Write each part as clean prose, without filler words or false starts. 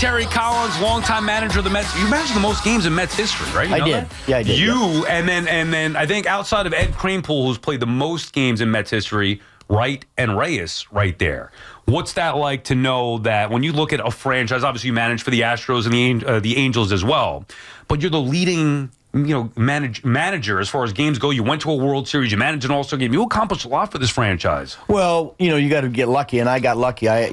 Terry Collins, longtime manager of the Mets. You managed the most games in Mets history, right? I did. Yeah, I did. You, and then I think outside of Ed Kranepool, who's played the most games in Mets history, Wright and Reyes right there. What's that like to know that when you look at a franchise, obviously you manage for the Astros and the Angels as well, but you're the leading manager as far as games go. You went to a World Series, you managed an All-Star game. You accomplished a lot for this franchise. Well, you got to get lucky, and I got lucky. I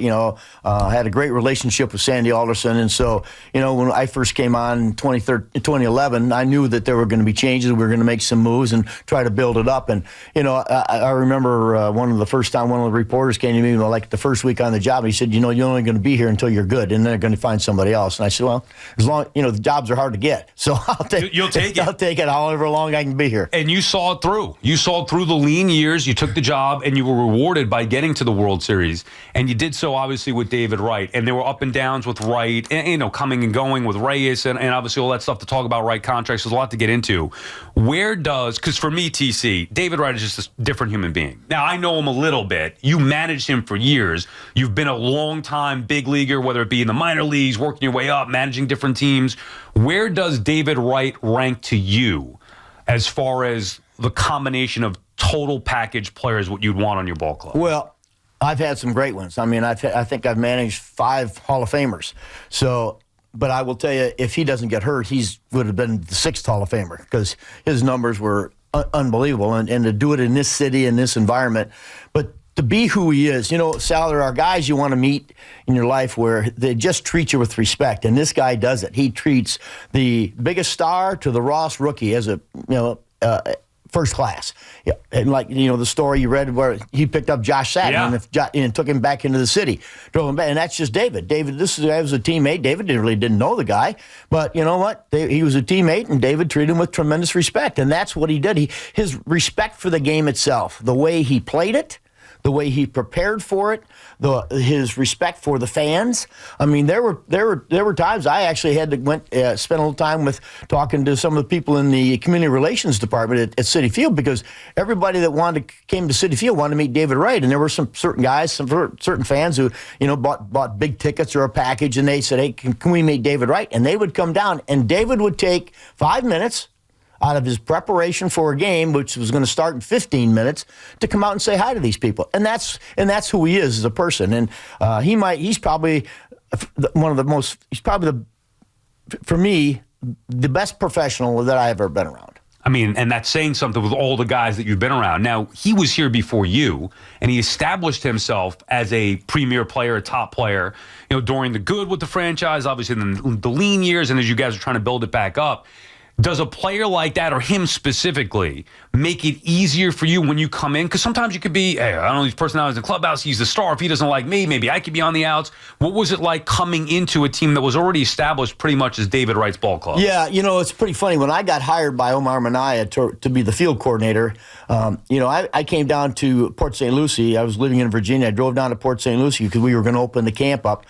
had a great relationship with Sandy Alderson, and so, when I first came on in 2011, I knew that there were going to be changes. We were going to make some moves and try to build it up. And, I remember one of the reporters came to me, like the first week on the job, and he said, you're only going to be here until you're good, and then they're going to find somebody else. And I said, well, as long, the jobs are hard to get, so You'll take I'll take it however long I can be here. And you saw it through. You saw it through the lean years. You took the job, and you were rewarded by getting to the World Series. And you did so, obviously, with David Wright. And there were up and downs with Wright, and, coming and going with Reyes, and obviously all that stuff to talk about, Wright contracts. There's a lot to get into. Because for me, TC, David Wright is just a different human being. Now, I know him a little bit. You managed him for years. You've been a long-time big leaguer, whether it be in the minor leagues, working your way up, managing different teams. Where does David Wright rank to you as far as the combination of total package players, what you'd want on your ball club? Well, I've had some great ones. I mean, I think I've managed 5 Hall of Famers. So, but I will tell you, if he doesn't get hurt, would have been the 6th Hall of Famer because his numbers were unbelievable. And to do it in this city, in this environment, but to be who he is. Sal, there are guys you want to meet in your life where they just treat you with respect, and this guy does it. He treats the biggest star to the rawest rookie as first class. Yeah, and like, the story you read where he picked up Josh Satin and took him back into the city, drove him back, and that's just David. This guy was a teammate. David didn't know the guy, but you know what? He was a teammate, and David treated him with tremendous respect, and that's what he did. His respect for the game itself, the way he played it, the way he prepared for it, his respect for the fans. I mean, there were times I actually had to spend a little time with talking to some of the people in the community relations department at Citi Field, because everybody that came to Citi Field wanted to meet David Wright, and there were some certain guys, certain fans who bought big tickets or a package, and they said, "Hey, can we meet David Wright?" And they would come down, and David would take 5 minutes out of his preparation for a game, which was going to start in 15 minutes, to come out and say hi to these people. And that's who he is as a person. And he's probably for me, the best professional that I've ever been around. I mean, and that's saying something with all the guys that you've been around. Now, he was here before you, and he established himself as a premier player, a top player, during the good with the franchise, obviously in the lean years, and as you guys are trying to build it back up. Does a player like that, or him specifically, make it easier for you when you come in? Because sometimes you could be, hey, I don't know these personalities in the clubhouse. He's the star. If he doesn't like me, maybe I could be on the outs. What was it like coming into a team that was already established pretty much as David Wright's ball club? Yeah, it's pretty funny. When I got hired by Omar Minaya to be the field coordinator, I came down to Port St. Lucie. I was living in Virginia. I drove down to Port St. Lucie because we were going to open the camp up.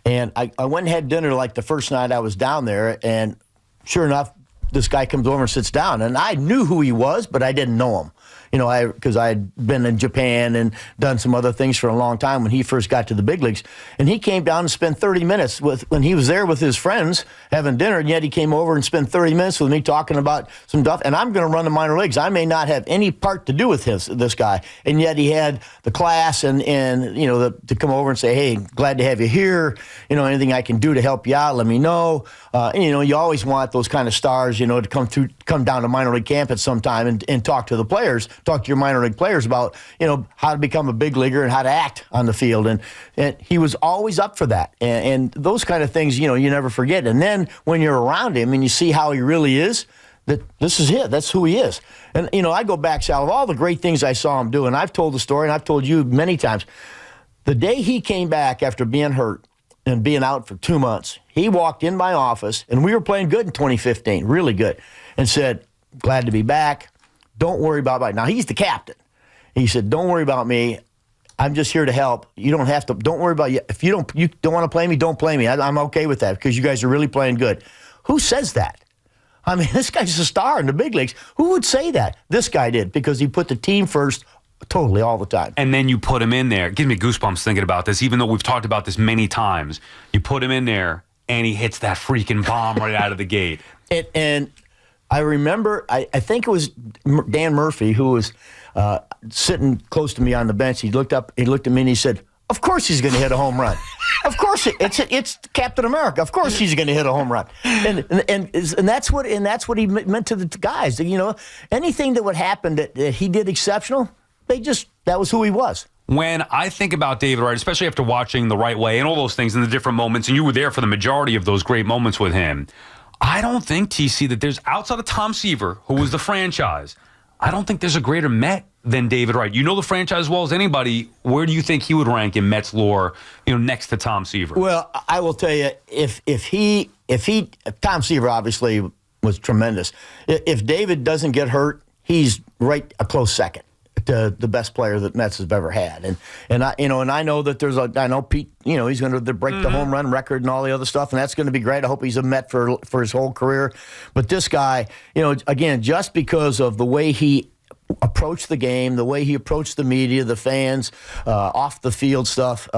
And I went and had dinner like the first night I was down there, and sure enough, this guy comes over and sits down, and I knew who he was, but I didn't know him. Because I had been in Japan and done some other things for a long time when he first got to the big leagues. And he came down and spent 30 minutes when he was there with his friends having dinner, and yet he came over and spent 30 minutes with me talking about some stuff. And I'm going to run the minor leagues. I may not have any part to do with this guy, and yet he had the class and to come over and say, "Hey, glad to have you here. Anything I can do to help you out, let me know." You always want those kind of stars, to come down to minor league camp at some time and talk to the players. Talk to your minor league players about, how to become a big leaguer and how to act on the field. And he was always up for that. And those kind of things, you never forget. And then when you're around him and you see how he really is, that this is it. That's who he is. And, I go back, Sal, of all the great things I saw him do, and I've told the story, and I've told you many times, the day he came back after being hurt and being out for 2 months, he walked in my office, and we were playing good in 2015, really good, and said, "Glad to be back. Don't worry about me." Now, he's the captain. He said, "Don't worry about me. I'm just here to help. You don't have to. Don't worry about you. If you don't want to play me, don't play me. I'm okay with that because you guys are really playing good." Who says that? I mean, this guy's a star in the big leagues. Who would say that? This guy did, because he put the team first totally all the time. And then you put him in there. It gives me goosebumps thinking about this, even though we've talked about this many times. You put him in there, and he hits that freaking bomb right out of the gate. And I remember, I think it was Dan Murphy who was sitting close to me on the bench. He looked at me and he said, "Of course he's going to hit a home run. Of course it's Captain America. Of course he's going to hit a home run." And that's what he meant to the guys. You know, anything that would happen that he did exceptional, that was who he was. When I think about David Wright, especially after watching The Right Way and all those things and the different moments, and you were there for the majority of those great moments with him, I don't think, TC, that there's, outside of Tom Seaver, who was the franchise, I don't think there's a greater Met than David Wright. You know the franchise as well as anybody. Where do you think he would rank in Mets lore, next to Tom Seaver? Well, I will tell you, if Tom Seaver obviously was tremendous. If David doesn't get hurt, he's right a close second to the best player that Mets has ever had. And I know that I know Pete, he's going to break the home run record and all the other stuff, and that's going to be great. I hope he's a Met for his whole career. But this guy, again, just because of the way he approached the game, the way he approached the media, the fans, off the field stuff,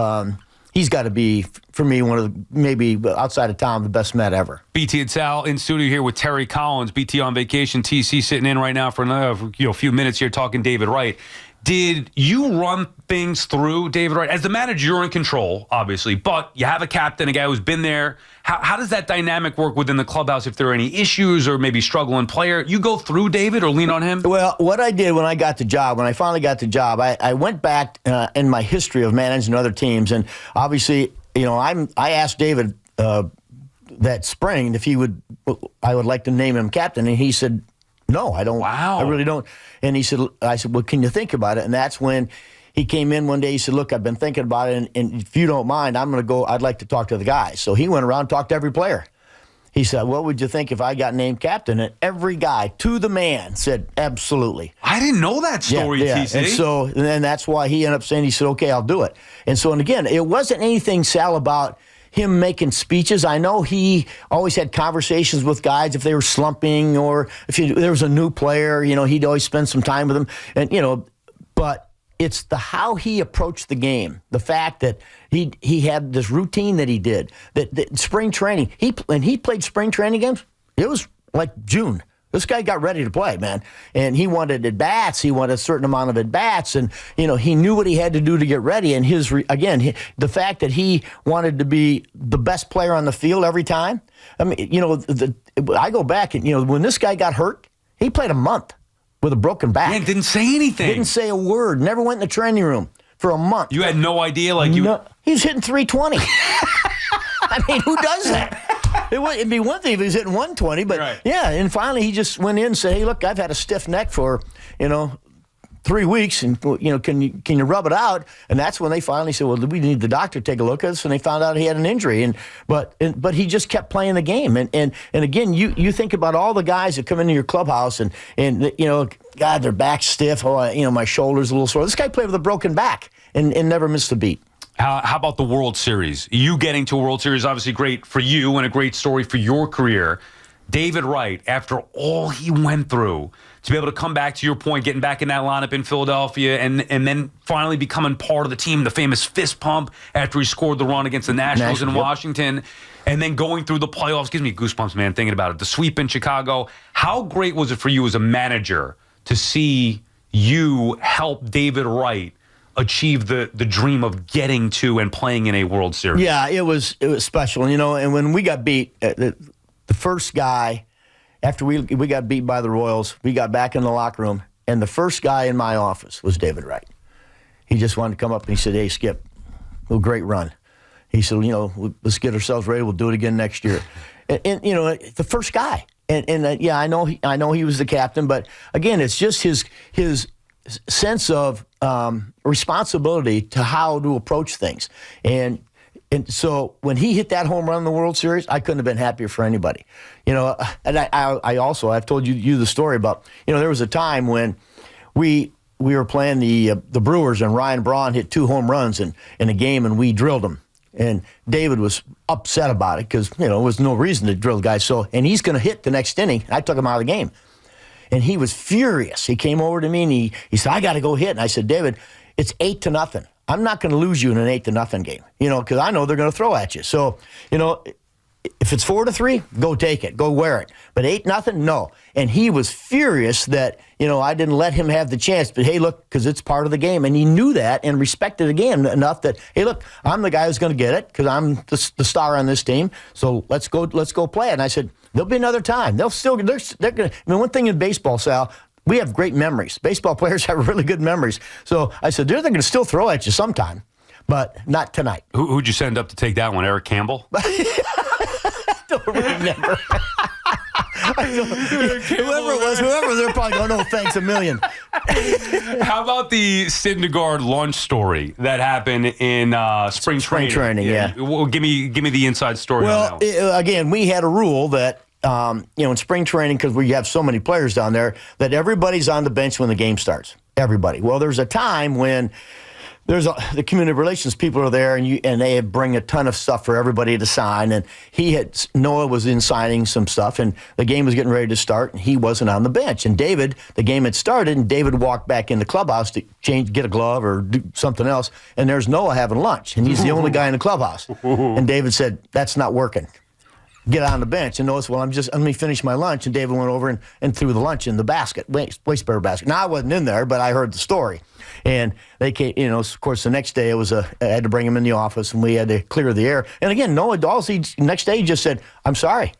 he's got to be, for me, one of the, maybe outside of Tom, the best Met ever. BT and Sal in studio here with Terry Collins. BT on vacation. TC sitting in right now for another few minutes here talking David Wright. Did you run things through David Wright? As the manager, you're in control, obviously, but you have a captain, a guy who's been there. How does that dynamic work within the clubhouse if there are any issues or maybe struggling player? You go through David or lean on him? Well, what I did when I finally got the job, I went back in my history of managing other teams, and obviously, I asked David that spring if I would like to name him captain, and he said, "No, I don't. Wow. I really don't." And I said, "Well, can you think about it?" And that's when he came in one day. He said, "Look, I've been thinking about it, and if you don't mind, I'm going to go. I'd like to talk to the guys." So he went around and talked to every player. He said, "What would you think if I got named captain?" And every guy, to the man, said, "Absolutely." I didn't know that story, yeah. TC. And then that's why he ended up saying, he said, "Okay, I'll do it." And again, it wasn't anything, Sal, about him making speeches. I know he always had conversations with guys if they were slumping or if there was a new player, he'd always spend some time with them. And, but it's how he approached the game. The fact that he had this routine that he did, that spring training. He played spring training games. It was like June. This guy got ready to play, man. And he wanted at-bats. He wanted a certain amount of at-bats. And, he knew what he had to do to get ready. And the fact that he wanted to be the best player on the field every time. I mean, I go back and, when this guy got hurt, he played a month with a broken back. Man, didn't say anything. Didn't say a word. Never went in the training room for a month. You had no idea? No, he was hitting 320. I mean, who does that? It'd be one thing if he was hitting 120, but right. Yeah. And finally, he just went in and said, "Hey, look, I've had a stiff neck for 3 weeks, and can you rub it out?" And that's when they finally said, "Well, we need the doctor to take a look at us." And they found out he had an injury, but he just kept playing the game. And again, you think about all the guys that come into your clubhouse and God, their back's stiff. Oh, my shoulder's a little sore. This guy played with a broken back and never missed a beat. How about the World Series? You getting to a World Series, obviously great for you and a great story for your career. David Wright, after all he went through, to be able to come back, to your point, getting back in that lineup in Philadelphia and then finally becoming part of the team, the famous fist pump after he scored the run against the Nationals in Washington, and then going through the playoffs. Gives me goosebumps, man, thinking about it. The sweep in Chicago. How great was it for you as a manager to see you help David Wright achieve the dream of getting to and playing in a World Series? Yeah, it was special, and when we got beat, the first guy, after we got beat by the Royals, we got back in the locker room, and the first guy in my office was David Wright. He just wanted to come up and he said, "Hey, Skip, well, great run." He said, "Let's get ourselves ready. We'll do it again next year." And the first guy. And I know he was the captain, but again, it's just his sense of responsibility to how to approach things. And so when he hit that home run in the World Series, I couldn't have been happier for anybody. And I've told you the story about, there was a time when we were playing the Brewers and Ryan Braun hit 2 home runs in a game and we drilled him. And David was upset about it because, there was no reason to drill the guy. And he's going to hit the next inning. I took him out of the game. And he was furious. He came over to me and he said, "I got to go hit." And I said, "David, it's 8-0. I'm not going to lose you in an 8-0 game, because I know they're going to throw at you." So, if it's 4-3, go take it, go wear it. But 8-0, no. And he was furious that, I didn't let him have the chance. But hey, look, because it's part of the game. And he knew that and respected the game enough that, hey, look, I'm the guy who's going to get it because I'm the star on this team. So let's go play it. And I said, there'll be another time. They're going to, one thing in baseball, Sal, we have great memories. Baseball players have really good memories. So I said, they're going to still throw at you sometime, but not tonight. Who'd you send up to take that one? Eric Campbell? I don't remember. Whoever, they're probably going, no, thanks a million. How about the Syndergaard lunch story that happened in spring training? Yeah. Well, give me the inside story on that one. Again, we had a rule that, in spring training, because we have so many players down there, that everybody's on the bench when the game starts. Everybody. Well, there's a time when the community relations people are there, and they bring a ton of stuff for everybody to sign. And Noah was in signing some stuff, and the game was getting ready to start, and he wasn't on the bench. And the game had started, and David walked back in the clubhouse to get a glove or do something else, and there's Noah having lunch, and he's the only guy in the clubhouse. And David said, "That's not working. Get on the bench." And Noah said, "Well, let me finish my lunch." And David went over and threw the lunch in the basket, wastepaper basket. Now, I wasn't in there, but I heard the story. And they came, of course, the next day I had to bring him in the office, and we had to clear the air. And again, Noah Dawsey, next day, just said, "I'm sorry.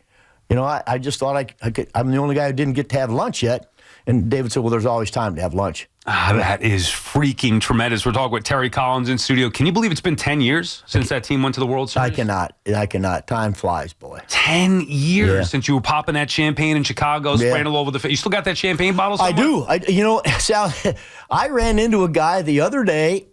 I just thought I'm the only guy who didn't get to have lunch yet." And David said, "Well, there's always time to have lunch." That is freaking tremendous. We're talking with Terry Collins in studio. Can you believe it's been 10 years since that team went to the World Series? I cannot. Time flies, boy. 10 years since you were popping that champagne in Chicago, spraying all over the face. You still got that champagne bottle somewhere? I do. Sal, I ran into a guy the other day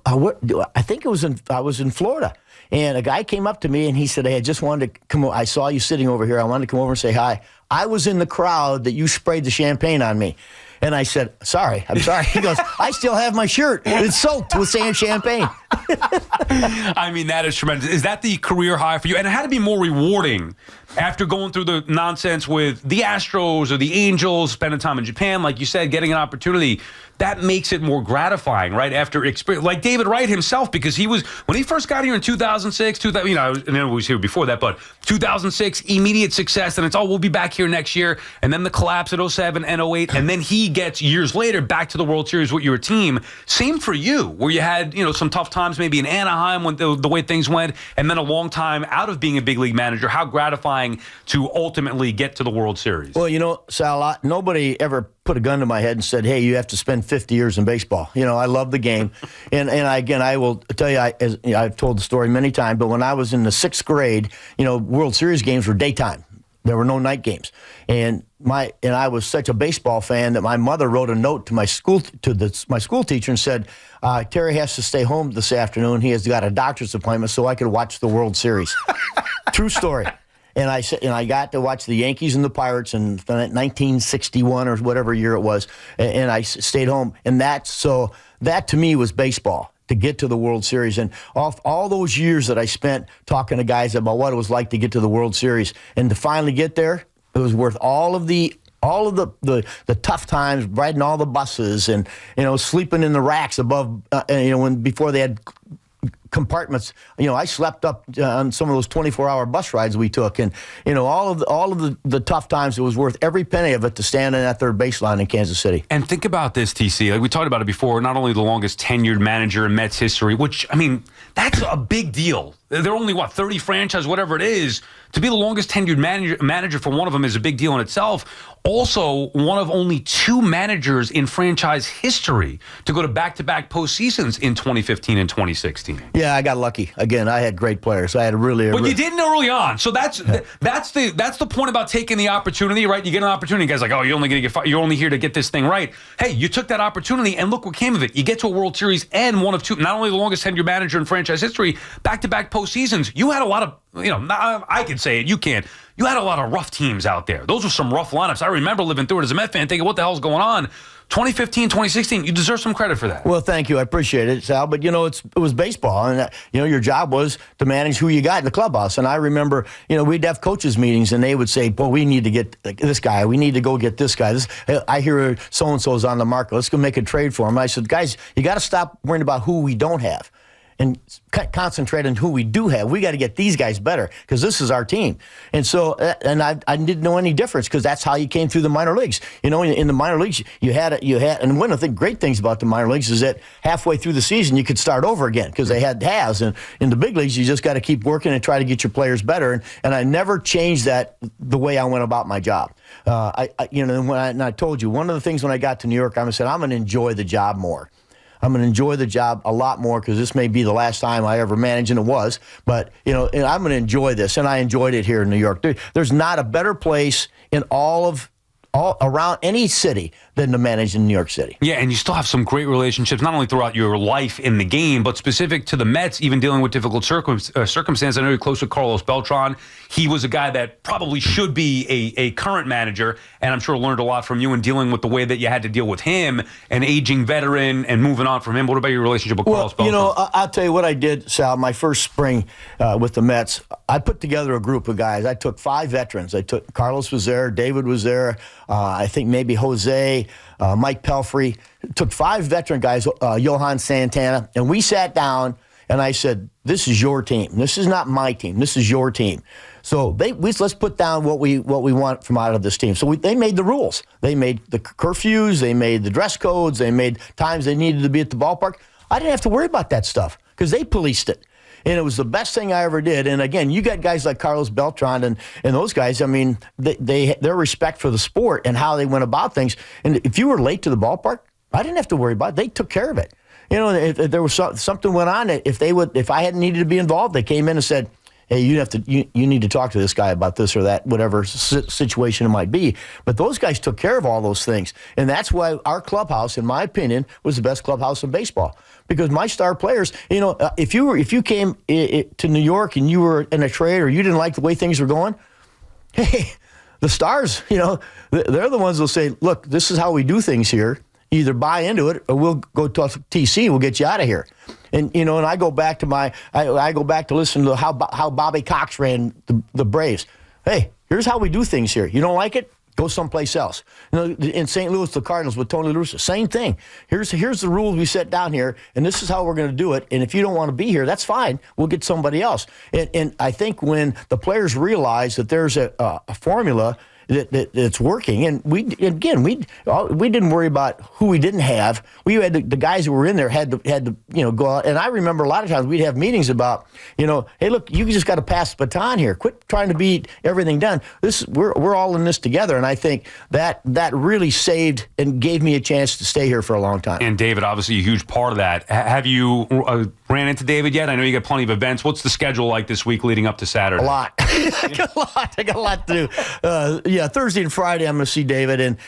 I was in Florida. And a guy came up to me, and he said, "Hey, I just wanted to come over. I saw you sitting over here. I wanted to come over and say hi. I was in the crowd that you sprayed the champagne on me." And I said, I'm sorry. He goes, "I still have my shirt. It's soaked with sand champagne." I mean, that is tremendous. Is that the career high for you? And it had to be more rewarding after going through the nonsense with the Astros or the Angels, spending time in Japan, like you said, getting an opportunity. That makes it more gratifying, right? After experience, like David Wright himself, because when he first got here in 2006, and I was here before that, but 2006, immediate success, and it's, we'll be back here next year, and then the collapse at 07 and 08, and then he gets years later back to the World Series with your team. Same for you, where you had some tough times maybe in Anaheim when the way things went, and then a long time out of being a big league manager. How gratifying to ultimately get to the World Series. Well, Sal, nobody ever put a gun to my head and said, "Hey, you have to spend 50 years in baseball." I love the game. and again, I will tell you, I've told the story many times, but when I was in the 6th grade, World Series games were daytime. There were no night games. And I was such a baseball fan that my mother wrote a note to my school teacher and said, "Terry has to stay home this afternoon. He has got a doctor's appointment so I could watch the World Series." True story. And I got to watch the Yankees and the Pirates in 1961 or whatever year it was, and I stayed home. And that to me was baseball, to get to the World Series. And all those years that I spent talking to guys about what it was like to get to the World Series, and to finally get there, it was worth all of the tough times, riding all the buses, and sleeping in the racks above, before they had compartments. I slept up on some of those 24-hour bus rides we took, and all of the tough times. It was worth every penny of it to stand in that third baseline in Kansas City. And think about this, TC. Like we talked about it before. Not only the longest tenured manager in Mets history, which that's a big deal. They're only 30 franchise, whatever it is. To be the longest tenured manager for one of them is a big deal in itself. Also, one of only 2 managers in franchise history to go to back-to-back postseasons in 2015 and 2016. Yeah, I got lucky. Again, I had great players. I had But you didn't early on, so that's the point about taking the opportunity, right? You get an opportunity, guys like, "Oh, you're only going to get you're only here to get this thing right." Hey, you took that opportunity, and look what came of it. You get to a World Series and one of 2, not only the longest tenured manager in franchise history, back-to-back postseasons. You had a lot of, I can say it, you can't. You had a lot of rough teams out there. Those were some rough lineups. I remember living through it as a Met fan, thinking, what the hell's going on? 2015, 2016, you deserve some credit for that. Well, thank you. I appreciate it, Sal. But, it was baseball. And, your job was to manage who you got in the clubhouse. And I remember, we'd have coaches meetings, and they would say, "Well, we need to get this guy. We need to go get this guy. I hear so-and-so's on the market. Let's go make a trade for him." I said, "Guys, you got to stop worrying about who we don't have. and concentrate on who we do have. We got to get these guys better because this is our team. And so, and I didn't know any difference because that's how you came through the minor leagues. You know, in the minor leagues, you had, and one of the great things about the minor leagues is that halfway through the season, you could start over again because they had halves. And in the big leagues, you just got to keep working and try to get your players better. And I never changed that the way I went about my job. And I told you, one of the things when I got to New York, I said, I'm going to enjoy the job more. I'm going to enjoy the job a lot more because this may be the last time I ever managed, and it was. But, and I'm going to enjoy this, and I enjoyed it here in New York. There's not a better place in all around any city than to manage in New York City. Yeah, and you still have some great relationships, not only throughout your life in the game, but specific to the Mets, even dealing with difficult circumstances. I know you're close with Carlos Beltran. He was a guy that probably should be a current manager, and I'm sure learned a lot from you in dealing with the way that you had to deal with him, an aging veteran, and moving on from him. What about your relationship with Carlos Beltran? I'll tell you what I did, Sal. My first spring with the Mets, I put together a group of guys. I took 5 veterans. Carlos was there, David was there, I think maybe Jose, Mike Pelfrey. Took 5 veteran guys, Johan Santana, and we sat down and I said, this is your team. This is not my team. This is your team. So let's put down what we want from out of this team. So they made the rules. They made the curfews. They made the dress codes. They made times they needed to be at the ballpark. I didn't have to worry about that stuff because they policed it. And it was the best thing I ever did. And again, you got guys like Carlos Beltran and those guys. I mean, their respect for the sport and how they went about things. And if you were late to the ballpark, I didn't have to worry about it. They took care of it. If there was something went on, if I hadn't needed to be involved, they came in and said, hey, you need to talk to this guy about this or that, whatever situation it might be. But those guys took care of all those things. And that's why our clubhouse, in my opinion, was the best clubhouse in baseball. Because my star players, if you came to New York and you were in a trade or you didn't like the way things were going, hey, the stars, they're the ones that'll say, look, this is how we do things here. Either buy into it or we'll go to TC. We'll get you out of here. And and I go back to I go back to listen to how Bobby Cox ran the Braves. Hey, here's how we do things here. You don't like it? Go someplace else. In St. Louis, the Cardinals with Tony La Russa, same thing. Here's the rules we set down here, and this is how we're going to do it. And if you don't want to be here, that's fine. We'll get somebody else. And I think when the players realize that there's a formula that's working, and we didn't worry about who we didn't have. We had the guys who were in there had to go out. And I remember a lot of times we'd have meetings about hey, look, you just got to pass the baton here. Quit trying to beat everything done. We're all in this together, and I think that really saved and gave me a chance to stay here for a long time. And David, obviously a huge part of that. Have you ran into David yet? I know you got plenty of events. What's the schedule like this week leading up to Saturday? A lot. I got a lot to do. Thursday and Friday I'm going to see David, and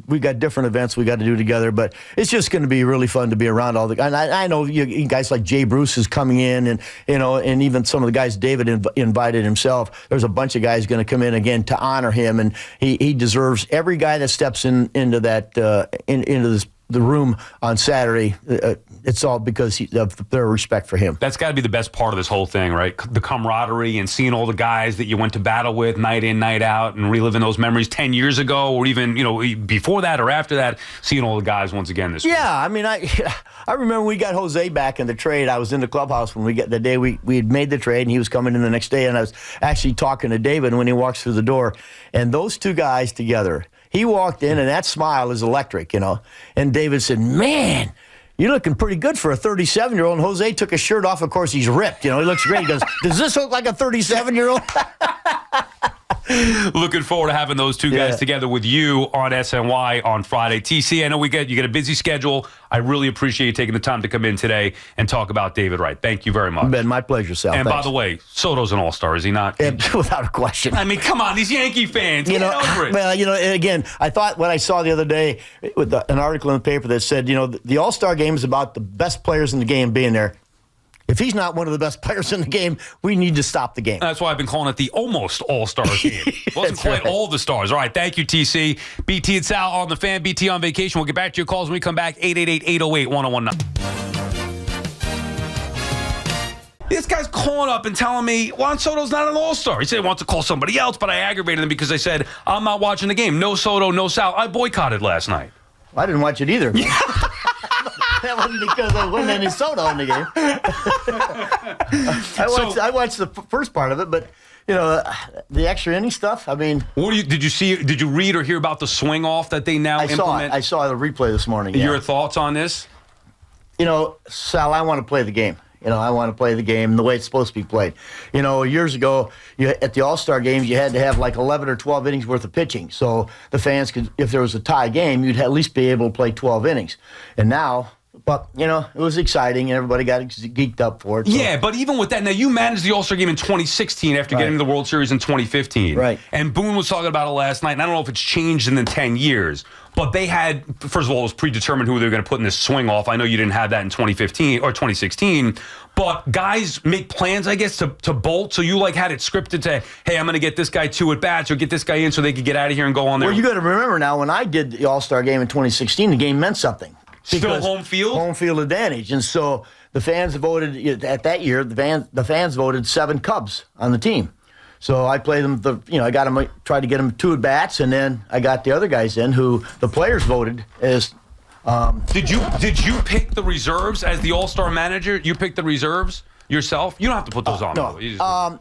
we got different events we got to do together, but it's just going to be really fun to be around all the guys. I know you guys like Jay Bruce is coming in, and and even some of the guys David invited himself. There's a bunch of guys going to come in again to honor him, and he deserves every guy that steps into the room on Saturday. It's all because of their respect for him. That's got to be the best part of this whole thing, right? The camaraderie and seeing all the guys that you went to battle with night in, night out, and reliving those memories 10 years ago, or even before that or after that, seeing all the guys once again this week. Yeah, I mean, I remember we got Jose back in the trade. I was in the clubhouse when the day we had made the trade, and he was coming in the next day, and I was actually talking to David when he walks through the door, and those two guys together. He walked in, and that smile is electric, And David said, man, you're looking pretty good for a 37-year-old. And Jose took his shirt off. Of course, he's ripped. He looks great. He goes, does this look like a 37-year-old? Looking forward to having those two guys together with you on SNY on Friday. TC, I know you get a busy schedule. I really appreciate you taking the time to come in today and talk about David Wright. Thank you very much. Ben, my pleasure, Sal. And Thanks. By the way, Soto's an all-star, is he not? Without a question. I mean, come on, these Yankee fans, get over it. Well, again, I thought what I saw the other day with an article in the paper that said, the all-star game is about the best players in the game being there. If he's not one of the best players in the game, we need to stop the game. That's why I've been calling it the almost all-star game. Wasn't quite right. all the stars. All right, thank you, TC. BT and Sal on the Fan, BT on vacation. We'll get back to your calls when we come back, 888-808-1019. This guy's calling up and telling me Juan Soto's not an all-star. He said he wants to call somebody else, but I aggravated him because I said, I'm not watching the game. No Soto, no Sal. I boycotted last night. I didn't watch it either. That wasn't because I wasn't any soda on the game. I watched the first part of it, but the extra inning stuff. I mean, did you read or hear about the swing off that they now implement? I saw the replay this morning. Yeah. Your thoughts on this? Sal, I want to play the game. I want to play the game the way it's supposed to be played. Years ago, at the All-Star games, you had to have like 11 or 12 innings worth of pitching. So the fans could, if there was a tie game, you'd at least be able to play 12 innings. And now, but, it was exciting, and everybody got geeked up for it. So. Yeah, but even with that, now you managed the All-Star game in 2016 after getting the World Series in 2015. Right. And Boone was talking about it last night, and I don't know if it's changed in the 10 years. But they had, first of all, it was predetermined who they were going to put in this swing off. I know you didn't have that in 2015 or 2016. But guys make plans, I guess, to bolt. So you had it scripted to, hey, I'm going to get this guy 2 at-bats or get this guy in so they could get out of here and go on there. Well, you got to remember now, when I did the All-Star game in 2016, the game meant something. Still home field? Home field advantage. And so the fans voted, at that year, the fans voted 7 Cubs on the team. So I played them, I got them, tried to get them 2 at-bats, and then I got the other guys in who the players voted as... Did you pick the reserves as the All-Star manager? You picked the reserves yourself? You don't have to put those on. No.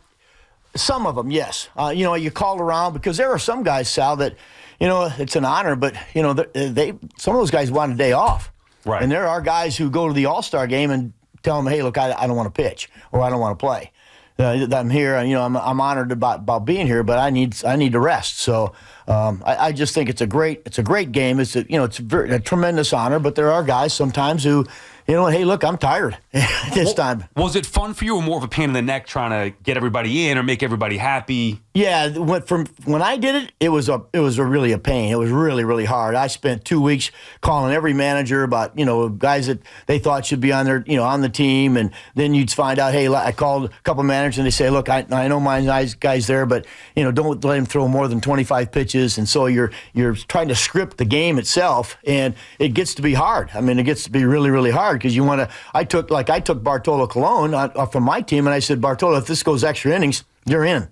Some of them, yes. You called around because there are some guys, Sal, that, it's an honor, but, some of those guys want a day off. Right. And there are guys who go to the All-Star game and tell them, hey, look, I don't want to pitch or I don't want to play. I'm here, I'm honored about being here, but I need to rest. So I just think it's a great game. It's a tremendous honor. But there are guys sometimes who, hey, look, I'm tired this time. Was it fun for you, or more of a pain in the neck trying to get everybody in or make everybody happy? Yeah, when I did it, it was really a pain. It was really, really hard. I spent 2 weeks calling every manager about guys that they thought should be on their on the team, and then you'd find out, hey, I called a couple managers and they say, look, I know my guys there, but don't let him throw more than 25 pitches, and so you're trying to script the game itself, and it gets to be hard. I mean, it gets to be really, really hard because you want to. I took Bartolo Colon from my team, and I said, Bartolo, if this goes extra innings, you're in.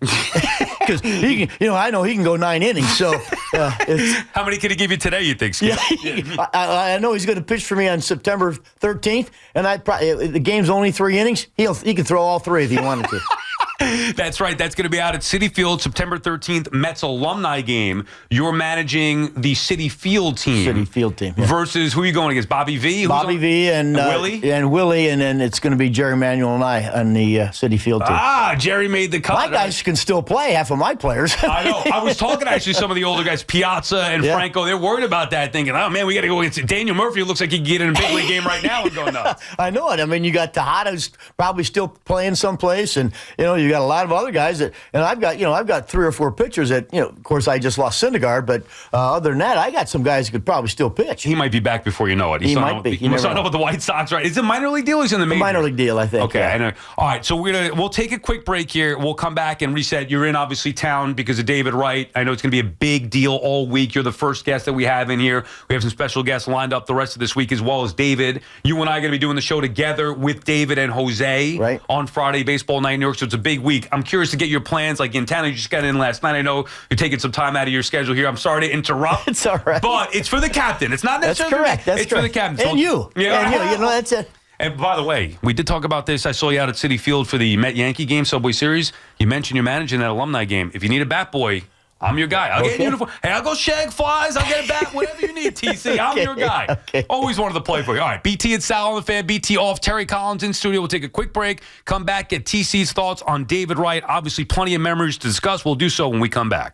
Because he can, I know he can go 9 innings. So, how many can he give you today? You think? Skip? Yeah, I know he's going to pitch for me on September 13th, and the game's only 3 innings. He can throw all 3 if he wanted to. That's right. That's going to be out at Citi Field September 13th, Mets alumni game. You're managing the Citi Field team. Citi Field team. Yeah. Versus who are you going against? Bobby V? Bobby V and Willie? And Willie, and then it's going to be Jerry Manuel and I on the Citi Field team. Jerry made the cut. My guys can still play, half of my players. I know. I was talking to actually some of the older guys, Piazza and Franco. They're worried about that, thinking, oh, man, we got to go against Daniel Murphy. It looks like he can get in a big league game right now and go nuts. I know it. I mean, you got Tejada who's probably still playing someplace, and, you got a lot of other guys that, and I've got 3 or 4 pitchers that, of course, I just lost Syndergaard, but other than that, I got some guys who could probably still pitch. He might be back before you know it. He might be. He's signed up with the White Sox, right? Is it a minor league deal or is it in the major? Minor league deal, I think. Okay, I know. All right, so we'll take a quick break here. We'll come back and reset. You're in, obviously, town because of David Wright. I know it's going to be a big deal all week. You're the first guest that we have in here. We have some special guests lined up the rest of this week as well as David. You and I are going to be doing the show together with David and Jose on Friday, Baseball Night in New York, so it's a big week. I'm curious to get your plans, like in town. You just got in last night. I know you're taking some time out of your schedule here. I'm sorry to interrupt. It's all right. But it's for the captain. It's not necessarily correct. That's it's correct. for the captain. And you. Yeah. And you. That's it. And by the way, we did talk about this. I saw you out at Citi Field for the Met-Yankee game, Subway Series. You mentioned you're managing that alumni game. If you need a bat boy, I'm your guy. I'll get a uniform. Hey, I'll go shag flies. I'll get a bat, whatever you need, TC. I'm your guy. Okay. Always wanted to play for you. All right, BT and Sal on the fan. BT off. Terry Collins in studio. We'll take a quick break. Come back, get TC's thoughts on David Wright. Obviously, plenty of memories to discuss. We'll do so when we come back.